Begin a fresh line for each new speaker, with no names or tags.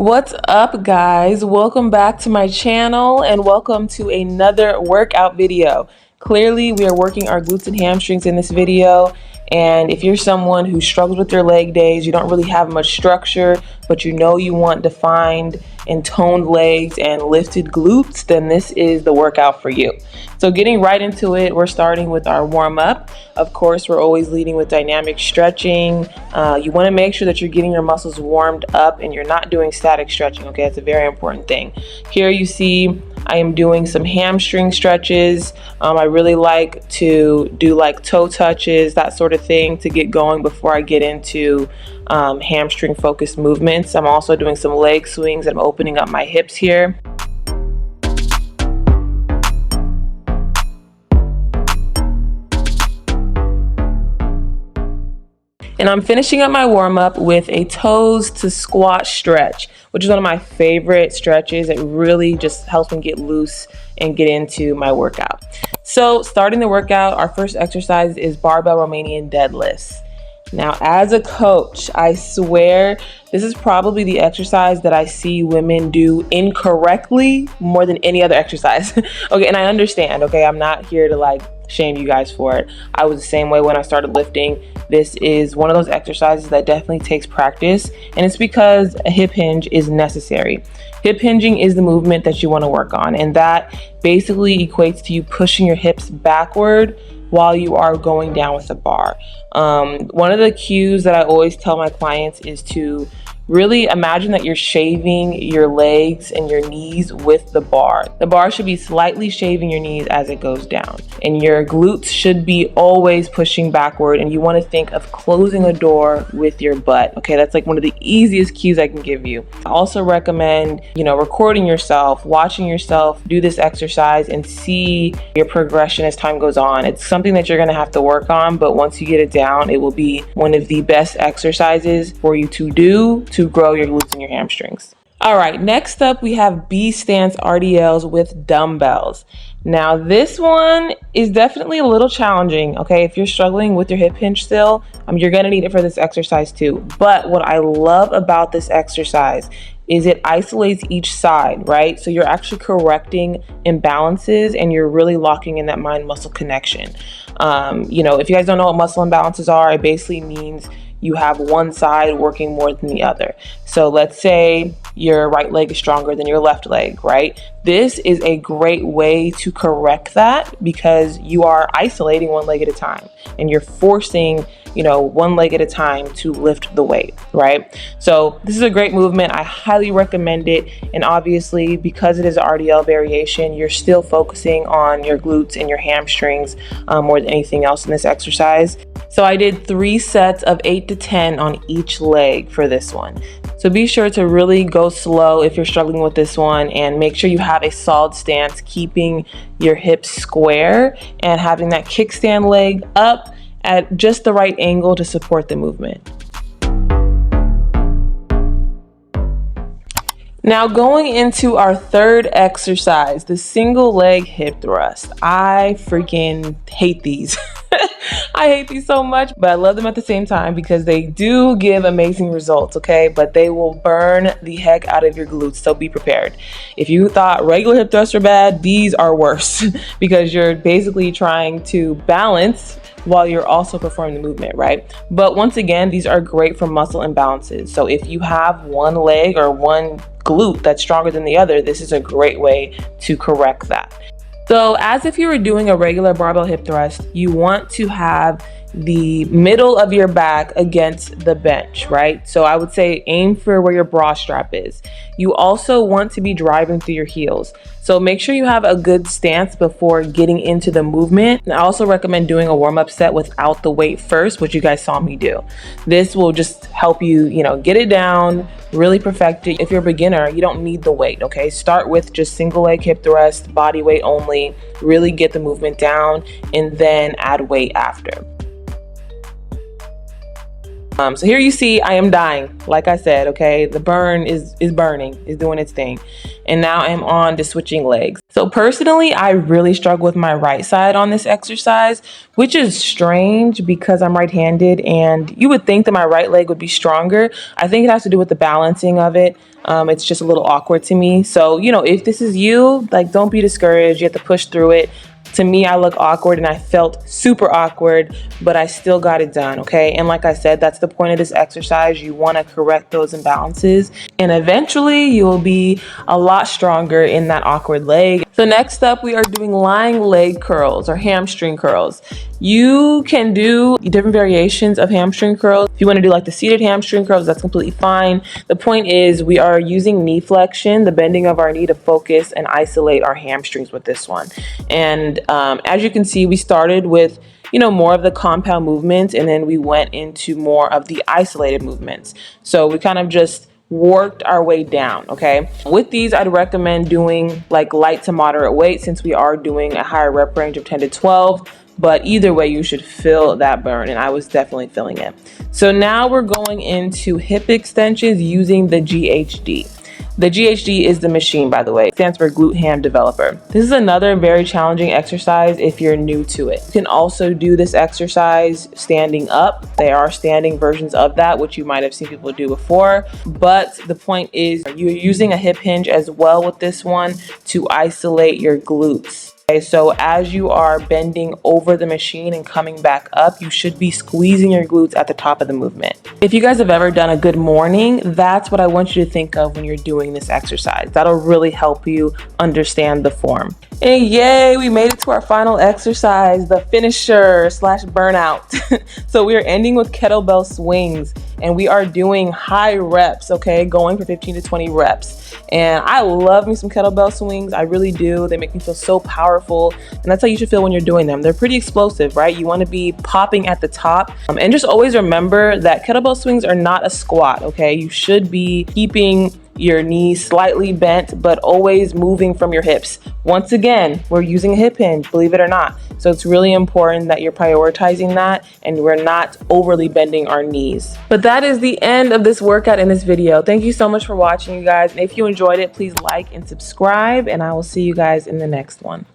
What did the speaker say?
What's up, guys? Welcome back to my channel and welcome to another workout video. Clearly we are working our glutes and hamstrings in this video, and if you're someone who struggles with your leg days, you don't really have much structure, but you know you want defined and toned legs and lifted glutes, then this is the workout for you. So getting right into it, we're starting with our warm-up. Of course, we're always leading with dynamic stretching. You want to make sure that you're getting your muscles warmed up and you're not doing static stretching, okay? That's a very important thing. Here you see I am doing some hamstring stretches. I really like to do like toe touches, that sort of thing, to get going before I get into hamstring focused movements. I'm also doing some leg swings. I'm opening up my hips here. And I'm finishing up my warm-up with a toes to squat stretch, which is one of my favorite stretches. It really just helps me get loose and get into my workout. So starting the workout, our first exercise is Barbell Romanian deadlifts. Now, as a coach, I swear this is probably the exercise that I see women do incorrectly more than any other exercise. Okay, and I understand, okay? I'm not here to like shame you guys for it. I was the same way when I started lifting. This is one of those exercises that definitely takes practice, and it's because a hip hinge is necessary. Hip hinging is the movement that you want to work on, and that basically equates to you pushing your hips backward while you are going down with the bar. One of the cues that I always tell my clients is to really imagine that you're shaving your legs and your knees with the bar. The bar should be slightly shaving your knees as it goes down, and your glutes should be always pushing backward, and you want to think of closing a door with your butt. Okay, that's like one of the easiest cues I can give you. I also recommend, recording yourself, watching yourself do this exercise and see your progression as time goes on. It's something that you're going to have to work on, but once you get it down, it will be one of the best exercises for you to do to grow your glutes and your hamstrings. All right, next up we have B-Stance RDLs with dumbbells. Now this one is definitely a little challenging, okay? If you're struggling with your hip hinge still, you're gonna need it for this exercise too. But what I love about this exercise is it isolates each side, right? So you're actually correcting imbalances and you're really locking in that mind-muscle connection. If you guys don't know what muscle imbalances are, it basically means you have one side working more than the other. So let's say your right leg is stronger than your left leg, right? This is a great way to correct that because you are isolating one leg at a time and you're forcing, one leg at a time to lift the weight, right? So this is a great movement. I highly recommend it. And obviously, because it is an RDL variation, you're still focusing on your glutes and your hamstrings more than anything else in this exercise. So I did 3 sets of 8 to 10 on each leg for this one. So be sure to really go slow if you're struggling with this one, and make sure you have a solid stance, keeping your hips square and having that kickstand leg up at just the right angle to support the movement. Now going into our third exercise, the single leg hip thrust. I freaking hate these. I hate these so much, but I love them at the same time because they do give amazing results, okay? But they will burn the heck out of your glutes, so be prepared. If you thought regular hip thrusts are bad, these are worse because you're basically trying to balance while you're also performing the movement, right? But once again, these are great for muscle imbalances. So if you have one leg or one glute that's stronger than the other, this is a great way to correct that. So as if you were doing a regular barbell hip thrust, you want to have the middle of your back against the bench, right? So I would say aim for where your bra strap is. You also want to be driving through your heels. So make sure you have a good stance before getting into the movement. And I also recommend doing a warm-up set without the weight first, which you guys saw me do. This will just help you, get it down, really perfect it. If you're a beginner, you don't need the weight, okay? Start with just single leg hip thrust, body weight only, really get the movement down, and then add weight after. So here you see I am dying. Like I said, okay, the burn is burning, is doing its thing. And now I'm on to switching legs. So personally, I really struggle with my right side on this exercise, which is strange because I'm right-handed and you would think that my right leg would be stronger. I think it has to do with the balancing of it. It's just a little awkward to me. So, you know, if this is you, like, don't be discouraged. You have to push through it. To me, I look awkward and I felt super awkward, but I still got it done, okay? And like I said, that's the point of this exercise. You want to correct those imbalances, and eventually you will be a lot stronger in that awkward leg. So next up, we are doing lying leg curls or hamstring curls. You can do different variations of hamstring curls. If you want to do like the seated hamstring curls, that's completely fine. The point is we are using knee flexion, the bending of our knee, to focus and isolate our hamstrings with this one. And as you can see, we started with, you know, more of the compound movements, and then we went into more of the isolated movements. So we kind of just worked our way down, okay? With these, I'd recommend doing like light to moderate weight since we are doing a higher rep range of 10 to 12. But either way, you should feel that burn, and I was definitely feeling it. So now we're going into hip extensions using the GHD. The GHD is the machine, by the way. It stands for Glute Ham Developer. This is another very challenging exercise if you're new to it. You can also do this exercise standing up. There are standing versions of that, which you might have seen people do before. But the point is you're using a hip hinge as well with this one to isolate your glutes. Okay, so as you are bending over the machine and coming back up, you should be squeezing your glutes at the top of the movement. If you guys have ever done a good morning, that's what I want you to think of when you're doing this exercise. That'll really help you understand the form. And yay, we made it to our final exercise, the finisher / burnout. So we are ending with kettlebell swings, and we are doing high reps, okay? Going for 15 to 20 reps. And I love me some kettlebell swings. I really do. They make me feel so powerful. And that's how you should feel when you're doing them. They're pretty explosive, right? You want to be popping at the top. And just always remember that kettlebell swings are not a squat, okay? You should be keeping your knees slightly bent, but always moving from your hips. Once again, we're using a hip hinge, believe it or not. So it's really important that you're prioritizing that and we're not overly bending our knees. But that is the end of this workout in this video. Thank you so much for watching, you guys. And if you enjoyed it, please like and subscribe, and I will see you guys in the next one.